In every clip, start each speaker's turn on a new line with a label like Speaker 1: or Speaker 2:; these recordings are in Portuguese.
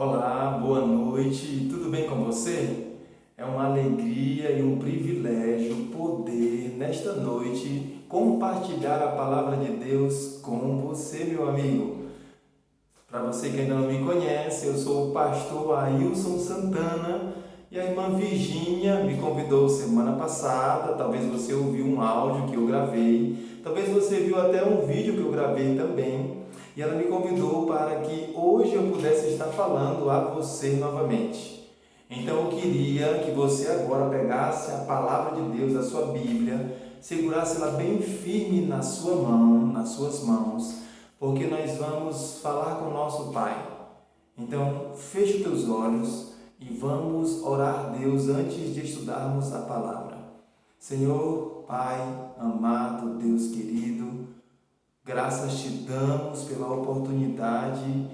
Speaker 1: Olá, boa noite, tudo bem com você? É uma alegria e um privilégio poder, nesta noite, compartilhar a palavra de Deus com você, meu amigo. Para você que ainda não me conhece, eu sou o pastor Ailson Santana e a irmã Virgínia me convidou semana passada. Talvez você ouviu um áudio que eu gravei, talvez você viu até um vídeo que eu gravei também. E ela me convidou para que hoje eu pudesse estar falando a você novamente. Então eu queria que você agora pegasse a palavra de Deus, a sua Bíblia, segurasse ela bem firme na sua mão, nas suas mãos, porque nós vamos falar com o nosso Pai. Então feche os teus olhos e vamos orar a Deus antes de estudarmos a palavra. Senhor, Pai amado, Deus querido, graças te damos pela oportunidade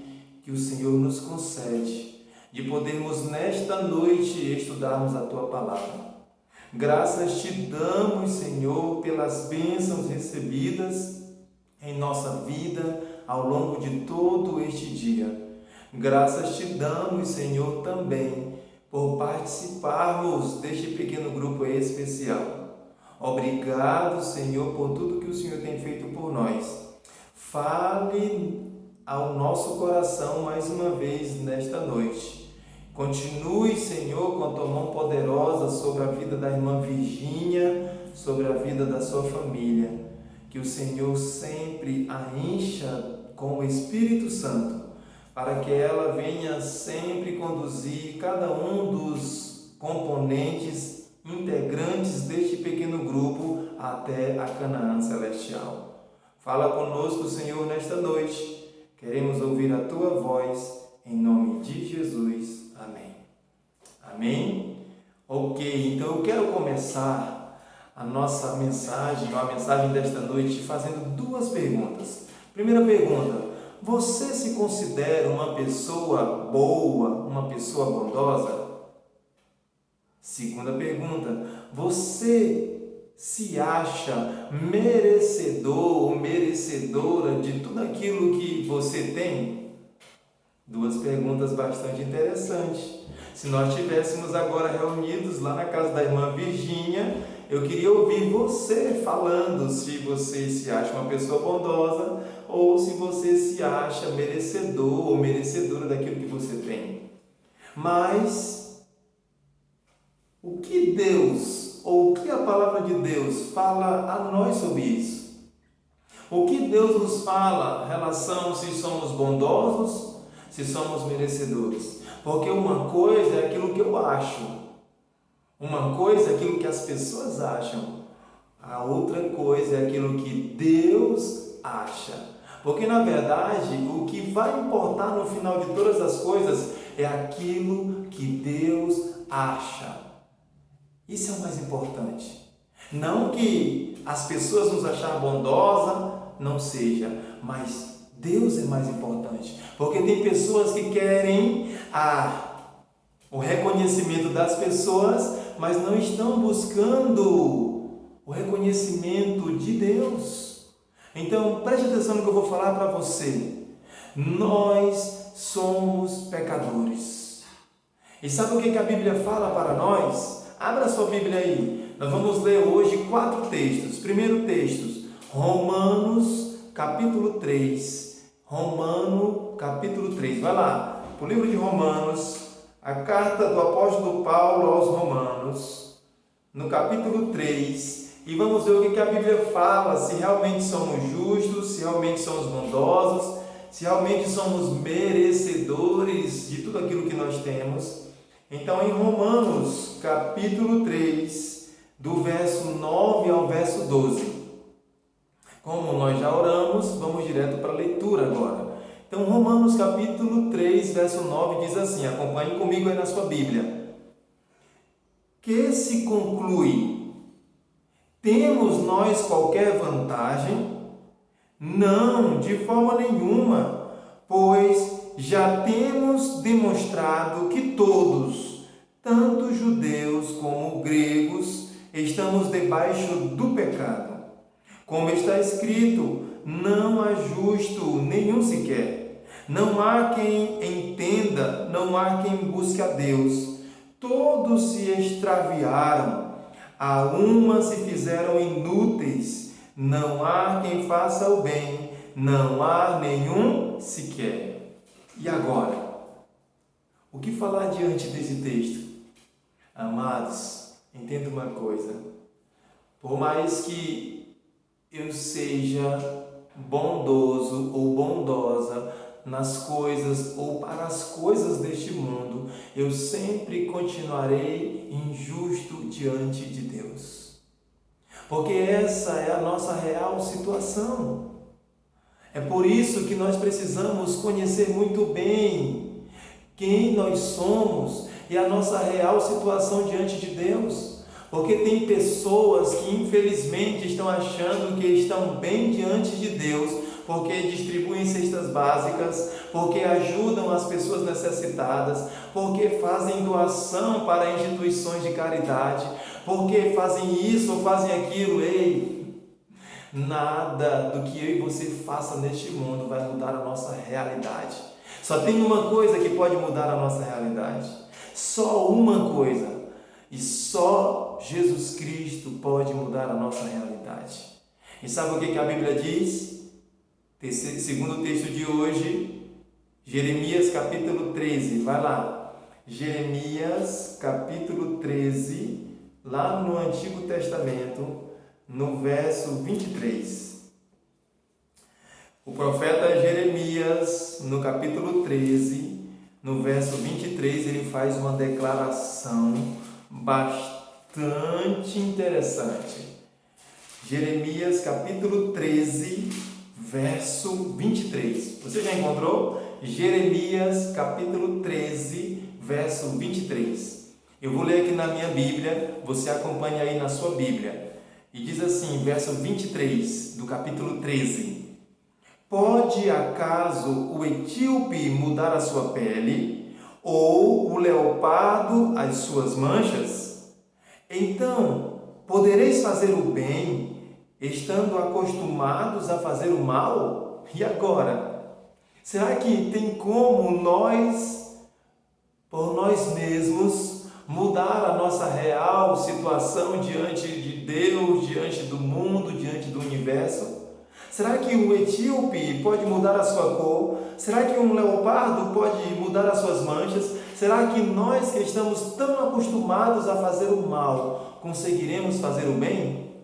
Speaker 1: que o Senhor nos concede de podermos nesta noite estudarmos a Tua Palavra. Graças te damos, Senhor, pelas bênçãos recebidas em nossa vida ao longo de todo este dia. Graças te damos, Senhor, também por participarmos deste pequeno grupo especial. Obrigado, Senhor, por tudo que o Senhor tem feito por nós. Fale ao nosso coração mais uma vez nesta noite. Continue, Senhor, com a tua mão poderosa sobre a vida da irmã Virgínia, sobre a vida da sua família. Que o Senhor sempre a encha com o Espírito Santo, para que ela venha sempre conduzir cada um dos componentes integrantes deste pequeno grupo até a Canaã Celestial. Fala conosco, Senhor, nesta noite. Queremos ouvir a Tua voz, em nome de Jesus. Amém. Amém? Ok, então eu quero começar a nossa mensagem, ou a mensagem desta noite, fazendo duas perguntas. Primeira pergunta: você se considera uma pessoa boa, uma pessoa bondosa? Segunda pergunta: você se acha merecedor ou merecedora de tudo aquilo que você tem? Duas perguntas bastante interessantes. Se nós estivéssemos agora reunidos lá na casa da irmã Virgínia, eu queria ouvir você falando se você se acha uma pessoa bondosa ou se você se acha merecedor ou merecedora daquilo que você tem. Mas o que Deus, ou o que a palavra de Deus fala a nós sobre isso? O que Deus nos fala em relação se somos bondosos, se somos merecedores? Porque uma coisa é aquilo que eu acho, uma coisa é aquilo que as pessoas acham, a outra coisa é aquilo que Deus acha. Porque na verdade o que vai importar no final de todas as coisas é aquilo que Deus acha. Isso é o mais importante. Não que as pessoas nos acharem bondosa, não seja, mas Deus é mais importante. Porque tem pessoas que querem o reconhecimento das pessoas, mas não estão buscando o reconhecimento de Deus. Então, preste atenção no que eu vou falar para você. Nós somos pecadores. E sabe o que a Bíblia fala para nós? Abra sua Bíblia aí. Nós vamos ler hoje 4 textos. Primeiro texto, Romanos capítulo 3. Romano capítulo 3. Vai lá, para o livro de Romanos, a carta do apóstolo Paulo aos Romanos, no capítulo 3. E vamos ver o que a Bíblia fala, se realmente somos justos, se realmente somos bondosos, se realmente somos merecedores de tudo aquilo que nós temos. Então, em Romanos, capítulo 3, do verso 9 ao verso 12. Como nós já oramos, vamos direto para a leitura agora. Então, Romanos, capítulo 3, verso 9, diz assim, acompanhe comigo aí na sua Bíblia. Que se conclui? Temos nós qualquer vantagem? Não, de forma nenhuma, pois já temos demonstrado que todos, tanto judeus como gregos, estamos debaixo do pecado. Como está escrito, não há justo nenhum sequer. Não há quem entenda, não há quem busque a Deus. Todos se extraviaram, a uma se fizeram inúteis. Não há quem faça o bem, não há nenhum sequer. E agora? O que falar diante desse texto? Amados, entenda uma coisa. Por mais que eu seja bondoso ou bondosa nas coisas ou para as coisas deste mundo, eu sempre continuarei injusto diante de Deus. Porque essa é a nossa real situação. É por isso que nós precisamos conhecer muito bem quem nós somos e a nossa real situação diante de Deus. Porque tem pessoas que infelizmente estão achando que estão bem diante de Deus, porque distribuem cestas básicas, porque ajudam as pessoas necessitadas, porque fazem doação para instituições de caridade, porque fazem isso ou fazem aquilo. Ei, nada do que eu e você faça neste mundo vai mudar a nossa realidade. Só tem uma coisa que pode mudar a nossa realidade. Só uma coisa. E só Jesus Cristo pode mudar a nossa realidade. E sabe o que a Bíblia diz? Segundo o texto de hoje, Jeremias capítulo 13. Vai lá. Jeremias capítulo 13, lá no Antigo Testamento, no verso 23. O profeta Jeremias, no capítulo 13, no verso 23, ele faz uma declaração bastante interessante. Jeremias capítulo 13, verso 23. Você já encontrou? Jeremias capítulo 13, verso 23. Eu vou ler aqui na minha Bíblia, você acompanha aí na sua Bíblia. E diz assim, verso 23 do capítulo 13. Pode acaso o etíope mudar a sua pele, ou o leopardo as suas manchas? Então, podereis fazer o bem, estando acostumados a fazer o mal? E agora? Será que tem como nós, por nós mesmos, mudar a nossa real situação diante de Deus, diante do mundo, diante do universo? Será que um etíope pode mudar a sua cor? Será que um leopardo pode mudar as suas manchas? Será que nós que estamos tão acostumados a fazer o mal, conseguiremos fazer o bem?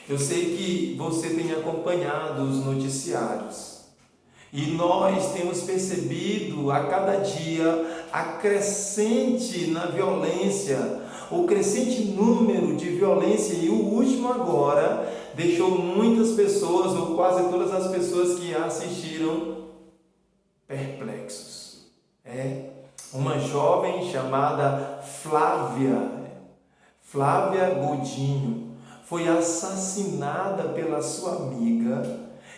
Speaker 1: Eu sei que você tem acompanhado os noticiários e nós temos percebido a cada dia a crescente na violência, o crescente número de violência, e o último agora deixou muitas pessoas, ou quase todas as pessoas que assistiram, perplexos. Uma jovem chamada Flávia Godinho, foi assassinada pela sua amiga,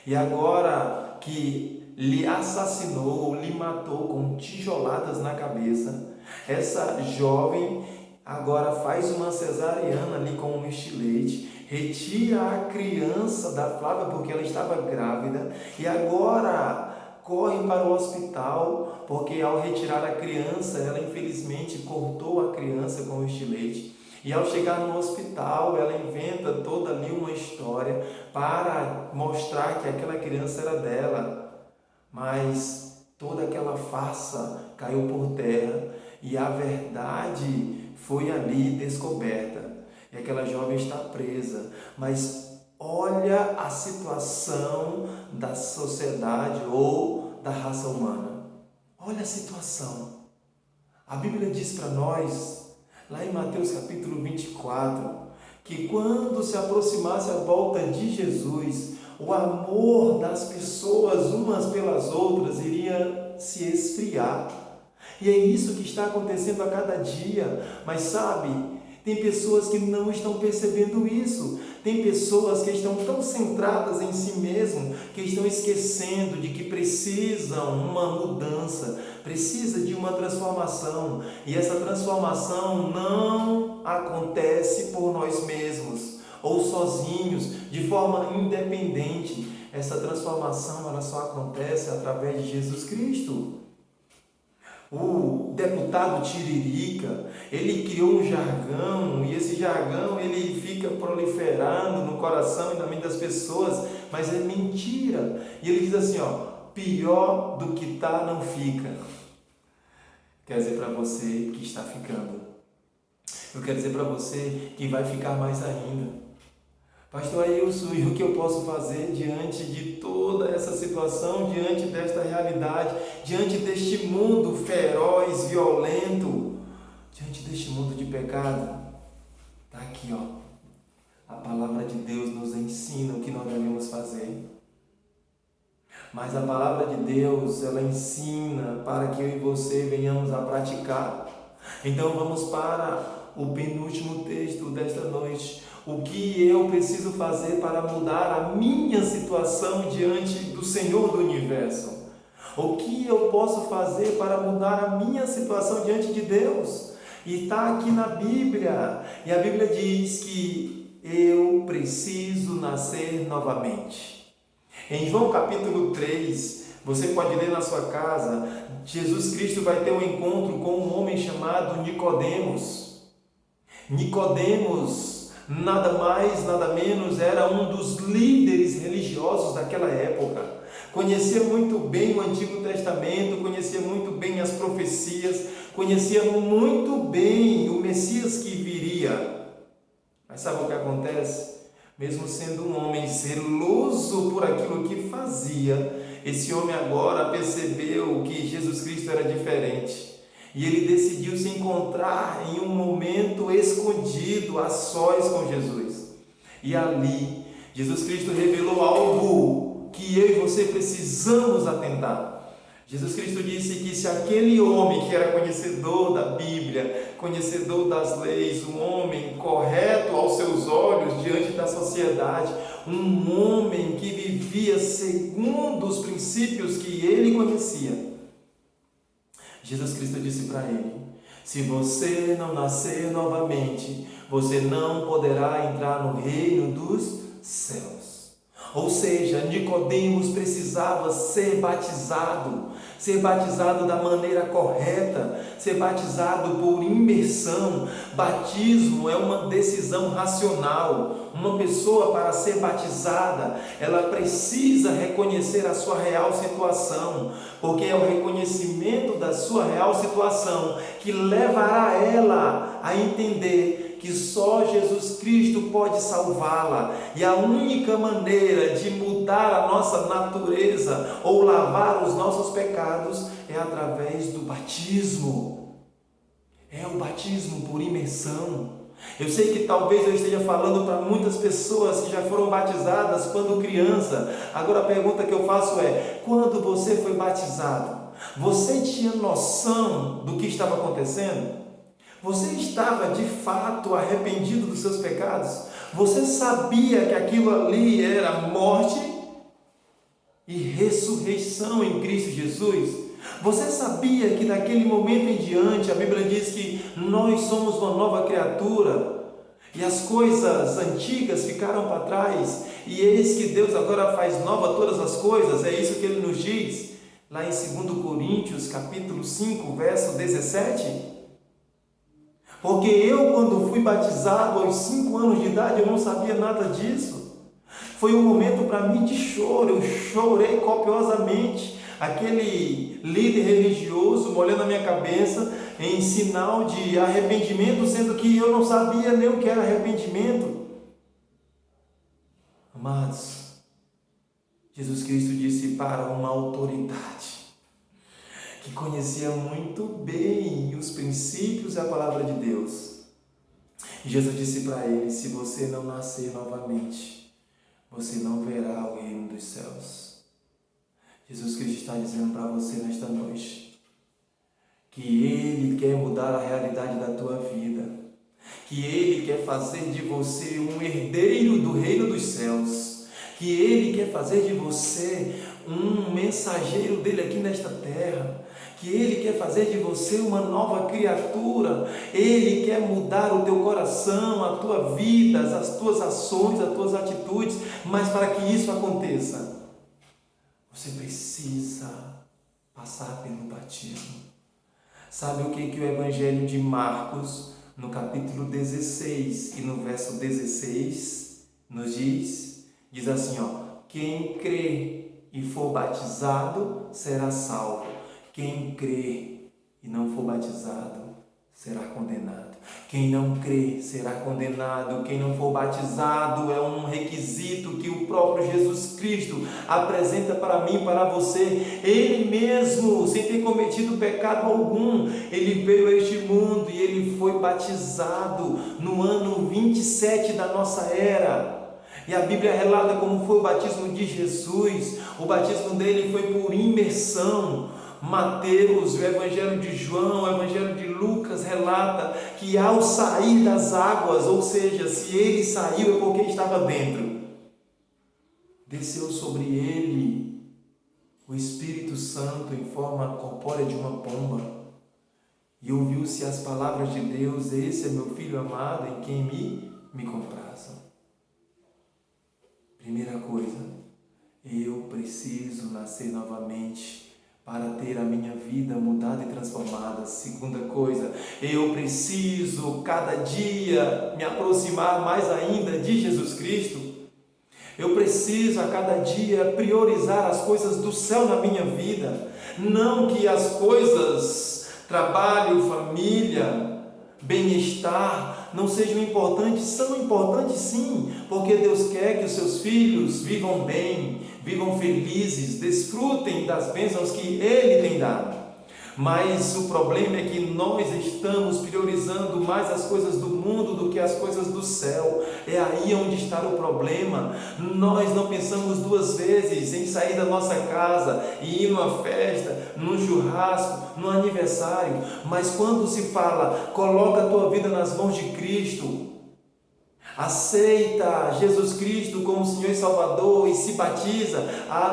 Speaker 1: e agora que lhe assassinou ou lhe matou com tijoladas na cabeça, essa jovem agora faz uma cesariana ali com um estilete, retira a criança da Flávia porque ela estava grávida, e agora corre para o hospital porque ao retirar a criança, ela infelizmente cortou a criança com o estilete. E ao chegar no hospital, ela inventa toda ali uma história para mostrar que aquela criança era dela. Mas toda aquela farsa caiu por terra e a verdade foi ali descoberta. E aquela jovem está presa. Mas olha a situação da sociedade ou da raça humana. Olha a situação. A Bíblia diz para nós, lá em Mateus capítulo 24, que quando se aproximasse a volta de Jesus, o amor das pessoas umas pelas outras iria se esfriar. E é isso que está acontecendo a cada dia. Mas sabe, tem pessoas que não estão percebendo isso. Tem pessoas que estão tão centradas em si mesmo, que estão esquecendo de que precisam uma mudança, precisa de uma transformação. E essa transformação não acontece por nós mesmos, ou sozinhos, de forma independente. essa transformação ela só acontece através de Jesus Cristo. O deputado Tiririca, ele criou um jargão, e esse jargão ele fica proliferando no coração e na mente das pessoas, mas é mentira. E ele diz assim, pior do que tá não fica. Quer dizer para você que está ficando. Eu quero dizer para você que vai ficar mais ainda. Pastor Ailson, e o que eu posso fazer diante de toda essa situação, diante desta realidade, diante deste mundo feroz, violento, diante deste mundo de pecado? Está aqui, a palavra de Deus nos ensina o que nós devemos fazer. Mas a palavra de Deus, ela ensina para que eu e você venhamos a praticar. Então vamos para o penúltimo texto desta noite. O que eu preciso fazer para mudar a minha situação diante do Senhor do Universo? O que eu posso fazer para mudar a minha situação diante de Deus? E está aqui na Bíblia. E a Bíblia diz que eu preciso nascer novamente. Em João capítulo 3, você pode ler na sua casa, Jesus Cristo vai ter um encontro com um homem chamado Nicodemos. Nicodemos, nada mais, nada menos, era um dos líderes religiosos daquela época. Conhecia muito bem o Antigo Testamento, conhecia muito bem as profecias, conhecia muito bem o Messias que viria. Mas sabe o que acontece? Mesmo sendo um homem zeloso por aquilo que fazia, esse homem agora percebeu que Jesus Cristo era diferente. E ele decidiu se encontrar em um momento escondido, a sós com Jesus. E ali, Jesus Cristo revelou algo que eu e você precisamos atentar. Jesus Cristo disse que se aquele homem que era conhecedor da Bíblia, conhecedor das leis, um homem correto aos seus olhos diante da sociedade, um homem que vivia segundo os princípios que ele conhecia, Jesus Cristo disse para ele: se você não nascer novamente, você não poderá entrar no reino dos céus. Ou seja, Nicodemos precisava ser batizado da maneira correta, ser batizado por imersão. Batismo é uma decisão racional. Uma pessoa, para ser batizada, ela precisa reconhecer a sua real situação, porque é o reconhecimento da sua real situação que levará ela a entender que só Jesus Cristo pode salvá-la, e a única maneira de mudar a nossa natureza ou lavar os nossos pecados é através do batismo. É o batismo por imersão. Eu sei que talvez eu esteja falando para muitas pessoas que já foram batizadas quando criança. Agora a pergunta que eu faço é: quando você foi batizado, você tinha noção do que estava acontecendo? Você estava de fato arrependido dos seus pecados? Você sabia que aquilo ali era morte e ressurreição em Cristo Jesus? Você sabia que daquele momento em diante, a Bíblia diz que nós somos uma nova criatura e as coisas antigas ficaram para trás, e eis que Deus agora faz nova todas as coisas? É isso que Ele nos diz lá em 2 Coríntios capítulo 5, verso 17. Porque eu, quando fui batizado aos 5 anos de idade, eu não sabia nada disso. Foi um momento para mim de choro, eu chorei copiosamente. Aquele líder religioso molhando a minha cabeça em sinal de arrependimento, sendo que eu não sabia nem o que era arrependimento. Amados, Jesus Cristo disse para uma autoridade que conhecia muito bem os princípios e a palavra de Deus. E Jesus disse para ele: se você não nascer novamente, você não verá o reino dos céus. Jesus Cristo está dizendo para você nesta noite que Ele quer mudar a realidade da tua vida, que Ele quer fazer de você um herdeiro do reino dos céus, que Ele quer fazer de você um mensageiro dele aqui nesta terra, que Ele quer fazer de você uma nova criatura. Ele quer mudar o teu coração, a tua vida, as tuas ações, as tuas atitudes. Mas para que isso aconteça, Você precisa passar pelo batismo. Sabe o que o Evangelho de Marcos, no capítulo 16 e no verso 16, nos diz? Diz assim, quem crê e for batizado será salvo. Quem crê e não for batizado será condenado. Quem não crê será condenado. Quem não for batizado é um requisito que o próprio Jesus Cristo apresenta para mim, para você. Ele mesmo, sem ter cometido pecado algum, ele veio a este mundo e ele foi batizado no ano 27 da nossa era. E a Bíblia relata como foi o batismo de Jesus. O batismo dele foi por imersão. Mateus, o Evangelho de João, o Evangelho de Lucas relata que ao sair das águas, ou seja, se ele saiu é porque estava dentro, desceu sobre ele o Espírito Santo em forma corpórea de uma pomba e ouviu-se as palavras de Deus: esse é meu filho amado em quem me comprazo. Primeira coisa, eu preciso nascer novamente para ter a minha vida mudada e transformada. Segunda coisa, eu preciso cada dia me aproximar mais ainda de Jesus Cristo. Eu preciso a cada dia priorizar as coisas do céu na minha vida. Não que as coisas, trabalho, família, bem-estar não sejam importantes. São importantes sim, porque Deus quer que os seus filhos vivam bem, vivam felizes, desfrutem das bênçãos que Ele tem dado. Mas o problema é que nós estamos priorizando mais as coisas do mundo do que as coisas do céu. É aí onde está o problema. Nós não pensamos duas vezes em sair da nossa casa e ir numa festa, num churrasco, num aniversário. Mas quando se fala, coloca a tua vida nas mãos de Cristo, aceita Jesus Cristo como Senhor e Salvador e se batiza.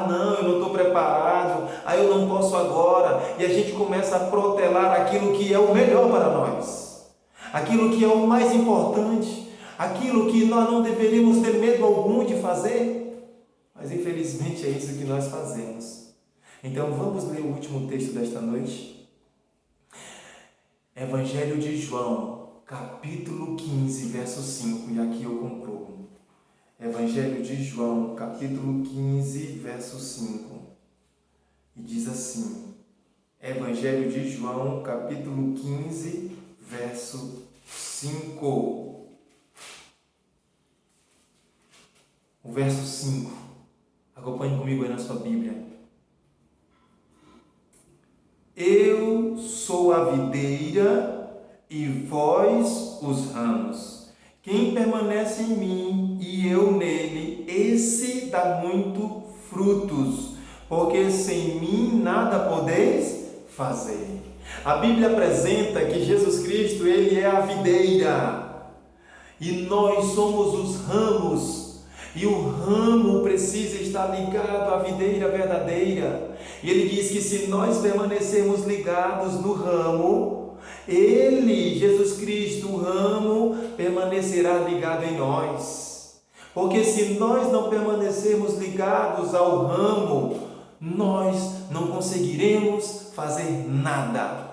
Speaker 1: Não, eu não estou preparado, eu não posso agora. E a gente começa a protelar aquilo que é o melhor para nós, aquilo que é o mais importante, aquilo que nós não deveríamos ter medo algum de fazer, mas infelizmente é isso que nós fazemos. Então vamos ler o último texto desta noite. Evangelho de João, capítulo 15, verso 5, e aqui eu concluo. Evangelho de João, capítulo 15, verso 5. E diz assim: Evangelho de João, capítulo 15, verso 5. O verso 5. Acompanhe comigo aí na sua Bíblia. Eu sou a videira e vós os ramos. Quem permanece em mim e eu nele, esse dá muito frutos, porque sem mim nada podeis fazer. A Bíblia apresenta que Jesus Cristo, ele é a videira e nós somos os ramos. E o ramo precisa estar ligado à videira verdadeira. E ele diz que se nós permanecermos ligados no ramo, ele, Jesus Cristo, o ramo, permanecerá ligado em nós. Porque se nós não permanecermos ligados ao ramo, nós não conseguiremos fazer nada.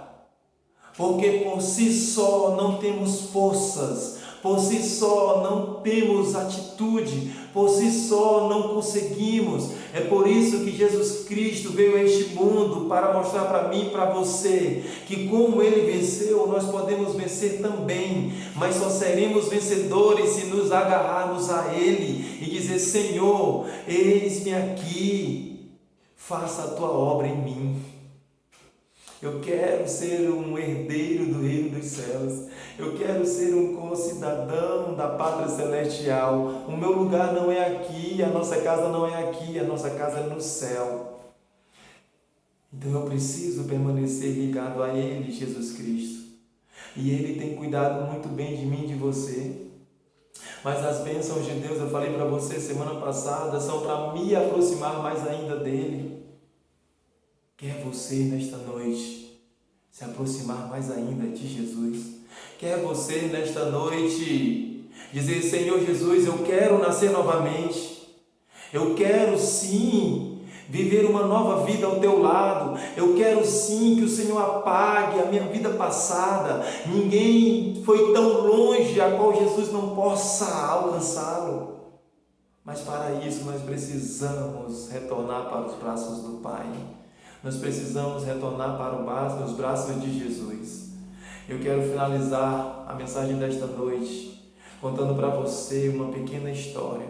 Speaker 1: Porque por si só não temos forças, por si só não temos atitude, por si só não conseguimos. É por isso que Jesus Cristo veio a este mundo, para mostrar para mim e para você que como Ele venceu, nós podemos vencer também, mas só seremos vencedores se nos agarrarmos a Ele e dizer: Senhor, eis-me aqui, faça a Tua obra em mim. Eu quero ser um herdeiro do reino dos céus. Eu quero ser um concidadão da pátria celestial. O meu lugar não é aqui, a nossa casa não é aqui, a nossa casa é no céu. Então eu preciso permanecer ligado a Ele, Jesus Cristo. E Ele tem cuidado muito bem de mim e de você. Mas as bênçãos de Deus, eu falei para você semana passada, são para me aproximar mais ainda dEle. Quer você nesta noite se aproximar mais ainda de Jesus? Quer você nesta noite dizer: Senhor Jesus, eu quero nascer novamente. Eu quero sim viver uma nova vida ao teu lado. Eu quero sim que o Senhor apague a minha vida passada. Ninguém foi tão longe a qual Jesus não possa alcançá-lo. Mas para isso nós precisamos retornar para os braços do Pai. Nós precisamos retornar para os braços de Jesus. Eu quero finalizar a mensagem desta noite contando para você uma pequena história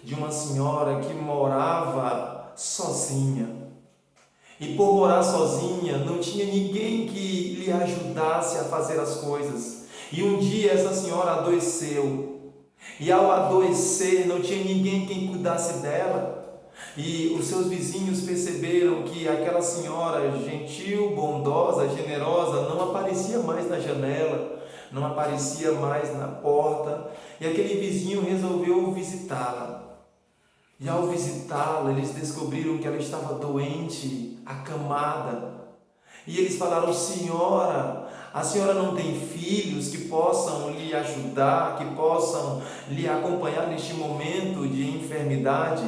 Speaker 1: de uma senhora que morava sozinha. E por morar sozinha, não tinha ninguém que lhe ajudasse a fazer as coisas. E um dia essa senhora adoeceu. E ao adoecer, não tinha ninguém quem cuidasse dela. E os seus vizinhos perceberam que aquela senhora gentil, bondosa, generosa, não aparecia mais na janela, não aparecia mais na porta. E aquele vizinho resolveu visitá-la. E ao visitá-la, eles descobriram que ela estava doente, acamada. E eles falaram: senhora, a senhora não tem filhos que possam lhe ajudar, que possam lhe acompanhar neste momento de enfermidade?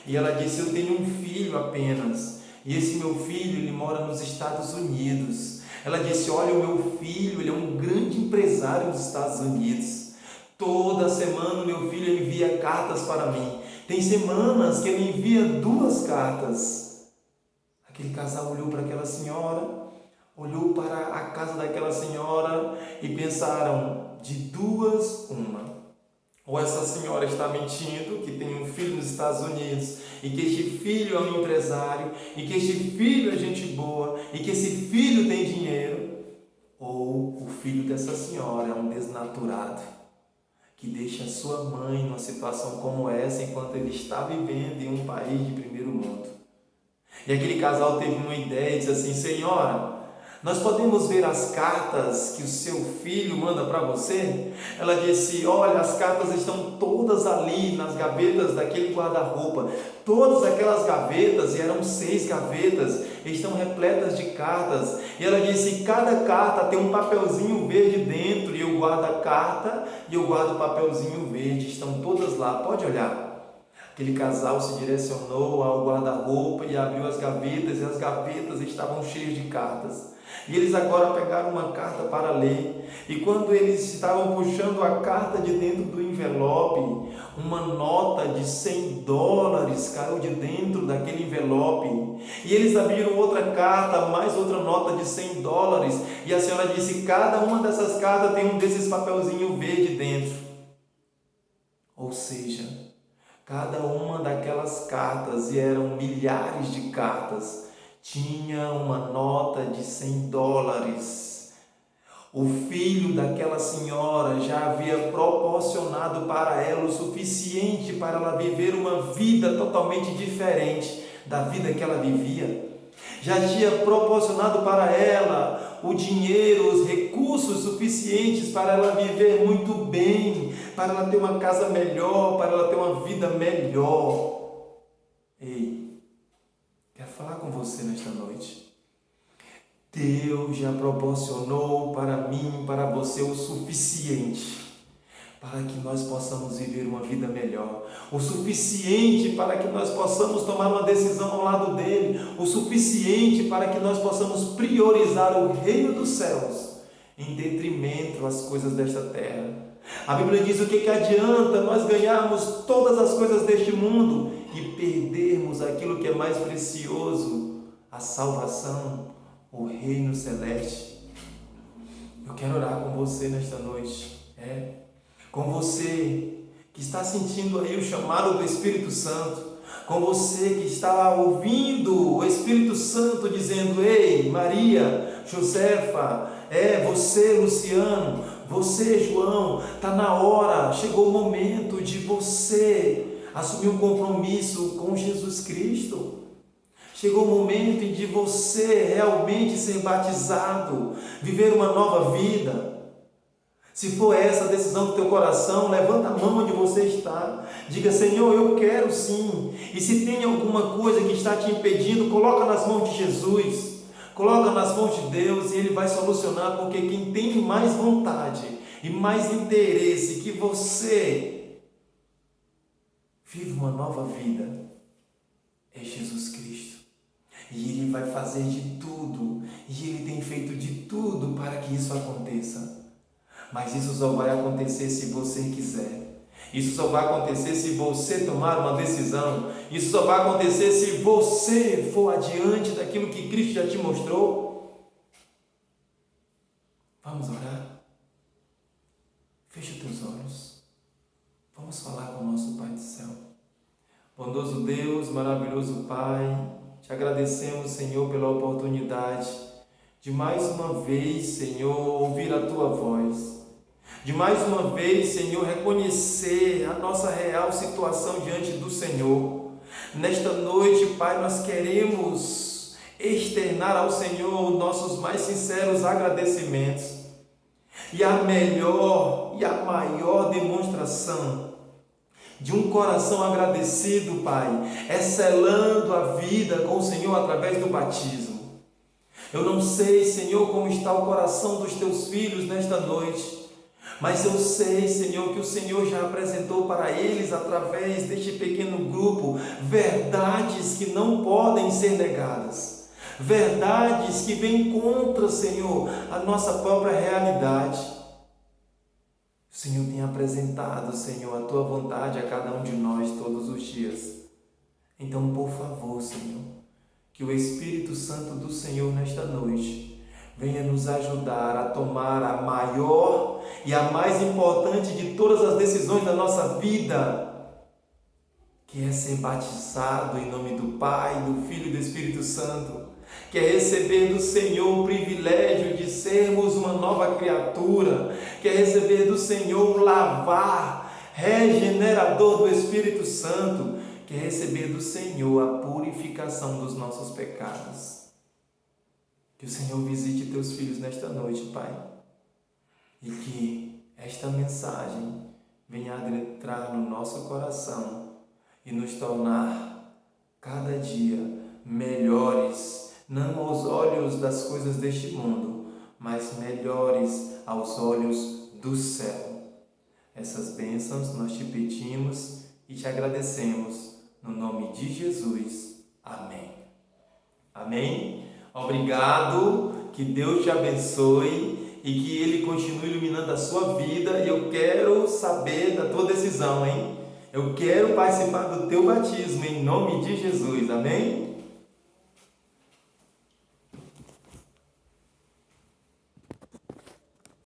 Speaker 1: E ela disse: eu tenho um filho apenas, e esse meu filho, ele mora nos Estados Unidos. Ela disse: olha, o meu filho, ele é um grande empresário dos Estados Unidos. Toda semana o meu filho envia cartas para mim. Tem semanas que ele envia 2 cartas. Aquele casal olhou para aquela senhora, olhou para a casa daquela senhora e pensaram: de 2, uma. Ou essa senhora está mentindo, que tem um filho nos Estados Unidos, e que este filho é um empresário, e que este filho é gente boa, e que esse filho tem dinheiro. Ou o filho dessa senhora é um desnaturado, que deixa a sua mãe numa situação como essa, enquanto ele está vivendo em um país de primeiro mundo. E aquele casal teve uma ideia e disse assim: senhora, nós podemos ver as cartas que o seu filho manda para você? Ela disse: olha, as cartas estão todas ali nas gavetas daquele guarda-roupa. Todas aquelas gavetas, e eram 6 gavetas, estão repletas de cartas. E ela disse: cada carta tem um papelzinho verde dentro, e eu guardo a carta e eu guardo o papelzinho verde. Estão todas lá, pode olhar. Aquele casal se direcionou ao guarda-roupa e abriu as gavetas, e as gavetas estavam cheias de cartas. E eles agora pegaram uma carta para ler, e quando eles estavam puxando a carta de dentro do envelope, uma nota de $100 caiu de dentro daquele envelope. E eles abriram outra carta, mais outra nota de $100, e a senhora disse: cada uma dessas cartas tem um desses papelzinhos verde dentro. Ou seja, cada uma daquelas cartas, e eram milhares de cartas, tinha uma nota de $100. O filho daquela senhora já havia proporcionado para ela o suficiente para ela viver uma vida totalmente diferente da vida que ela vivia. Já tinha proporcionado para ela o dinheiro, os recursos suficientes para ela viver muito bem, para ela ter uma casa melhor, para ela ter uma vida melhor. Ei, quero falar com você nesta noite. Deus já proporcionou para mim, para você, o suficiente para que nós possamos viver uma vida melhor, o suficiente para que nós possamos tomar uma decisão ao lado dele, o suficiente para que nós possamos priorizar o reino dos céus em detrimento das coisas desta terra. A Bíblia diz: o que adianta nós ganharmos todas as coisas deste mundo e perdermos aquilo que é mais precioso, a salvação, o reino celeste? Eu quero orar com você nesta noite, com você que está sentindo aí o chamado do Espírito Santo, com você que está ouvindo o Espírito Santo dizendo: ei, Maria, Josefa, você, Luciano, você, João, está na hora, chegou o momento de você assumir um compromisso com Jesus Cristo. Chegou o momento de você realmente ser batizado, viver uma nova vida. Se for essa a decisão do teu coração, levanta a mão onde você está. Diga: Senhor, eu quero sim. E se tem alguma coisa que está te impedindo, coloca nas mãos de Jesus. Coloca nas mãos de Deus e Ele vai solucionar, porque quem tem mais vontade e mais interesse que você viva uma nova vida é Jesus Cristo. E Ele vai fazer de tudo, e Ele tem feito de tudo para que isso aconteça. Mas isso só vai acontecer se você quiser. Isso só vai acontecer se você tomar uma decisão. Isso só vai acontecer se você for adiante daquilo que Cristo já te mostrou. Vamos orar? Feche os teus olhos. Vamos falar com o nosso Pai do céu. Bondoso Deus, maravilhoso Pai, te agradecemos, Senhor, pela oportunidade de mais uma vez, Senhor, ouvir a Tua voz. De mais uma vez, Senhor, reconhecer a nossa real situação diante do Senhor. Nesta noite, Pai, nós queremos externar ao Senhor nossos mais sinceros agradecimentos. E a melhor e a maior demonstração de um coração agradecido, Pai, é selando a vida com o Senhor através do batismo. Eu não sei, Senhor, como está o coração dos Teus filhos nesta noite, mas eu sei, Senhor, que o Senhor já apresentou para eles, através deste pequeno grupo, verdades que não podem ser negadas. Verdades que vêm contra, Senhor, a nossa própria realidade. O Senhor tem apresentado, Senhor, a Tua vontade a cada um de nós todos os dias. Então, por favor, Senhor, que o Espírito Santo do Senhor nesta noite venha nos ajudar a tomar a maior e a mais importante de todas as decisões da nossa vida, que é ser batizado em nome do Pai, do Filho e do Espírito Santo, que é receber do Senhor o privilégio de sermos uma nova criatura, que é receber do Senhor o lavar regenerador do Espírito Santo, que é receber do Senhor a purificação dos nossos pecados. Que o Senhor visite Teus filhos nesta noite, Pai, e que esta mensagem venha adentrar no nosso coração e nos tornar cada dia melhores, não aos olhos das coisas deste mundo, mas melhores aos olhos do céu. Essas bênçãos nós te pedimos e te agradecemos, no nome de Jesus. Amém. Amém? Obrigado, que Deus te abençoe e que Ele continue iluminando a sua vida. E eu quero saber da tua decisão, hein? Eu quero participar do teu batismo em nome de Jesus, amém?